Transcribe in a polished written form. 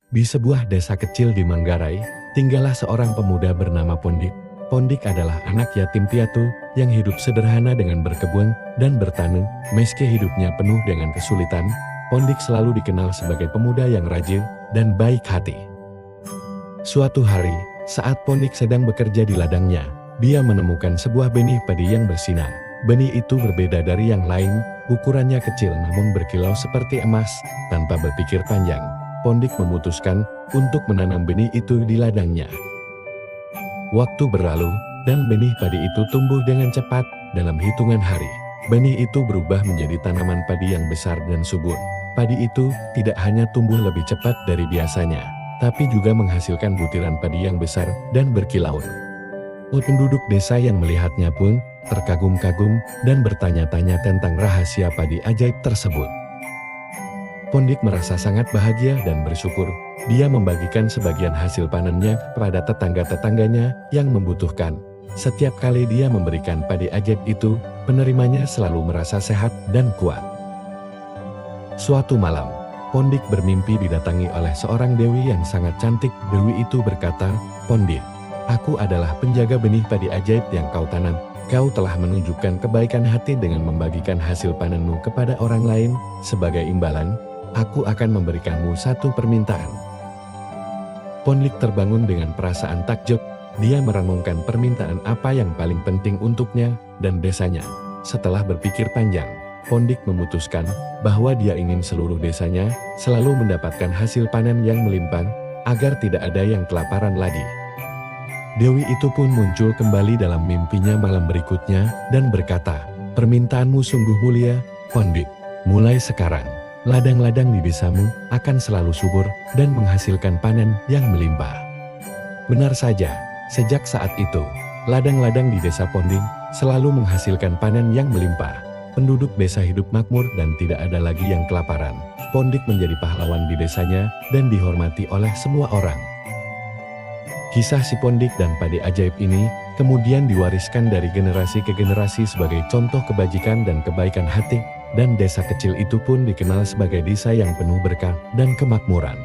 Di sebuah desa kecil di Manggarai, tinggallah seorang pemuda bernama Pondik. Pondik adalah anak yatim piatu yang hidup sederhana dengan berkebun dan bertani. Meski hidupnya penuh dengan kesulitan, Pondik selalu dikenal sebagai pemuda yang rajin dan baik hati. Suatu hari, saat Pondik sedang bekerja di ladangnya, dia menemukan sebuah benih padi yang bersinar. Benih itu berbeda dari yang lain, ukurannya kecil namun berkilau seperti emas. Tanpa berpikir panjang, Pondik memutuskan untuk menanam benih itu di ladangnya. Waktu berlalu, dan benih padi itu tumbuh dengan cepat. Dalam hitungan hari, benih itu berubah menjadi tanaman padi yang besar dan subur. Padi itu tidak hanya tumbuh lebih cepat dari biasanya, tapi juga menghasilkan butiran padi yang besar dan berkilau. Penduduk desa yang melihatnya pun terkagum-kagum dan bertanya-tanya tentang rahasia padi ajaib tersebut. Pondik merasa sangat bahagia dan bersyukur. Dia membagikan sebagian hasil panennya kepada tetangga-tetangganya yang membutuhkan. Setiap kali dia memberikan padi ajaib itu, penerimanya selalu merasa sehat dan kuat. Suatu malam, Pondik bermimpi didatangi oleh seorang dewi yang sangat cantik. Dewi itu berkata, "Pondik, aku adalah penjaga benih padi ajaib yang kau tanam. Kau telah menunjukkan kebaikan hati dengan membagikan hasil panenmu kepada orang lain. Sebagai imbalan, aku akan memberikanmu satu permintaan." Pondik terbangun dengan perasaan takjub. Dia merenungkan permintaan apa yang paling penting untuknya dan desanya. Setelah berpikir panjang, Pondik memutuskan bahwa dia ingin seluruh desanya selalu mendapatkan hasil panen yang melimpah, agar tidak ada yang kelaparan lagi. Dewi itu pun muncul kembali dalam mimpinya malam berikutnya dan berkata, "Permintaanmu sungguh mulia, Pondik. Mulai sekarang, ladang-ladang di desamu akan selalu subur dan menghasilkan panen yang melimpah." Benar saja, sejak saat itu, ladang-ladang di desa Pondik selalu menghasilkan panen yang melimpah. Penduduk desa hidup makmur dan tidak ada lagi yang kelaparan. Pondik menjadi pahlawan di desanya dan dihormati oleh semua orang. Kisah si Pondik dan padi ajaib ini kemudian diwariskan dari generasi ke generasi sebagai contoh kebajikan dan kebaikan hati, dan desa kecil itu pun dikenal sebagai desa yang penuh berkah dan kemakmuran.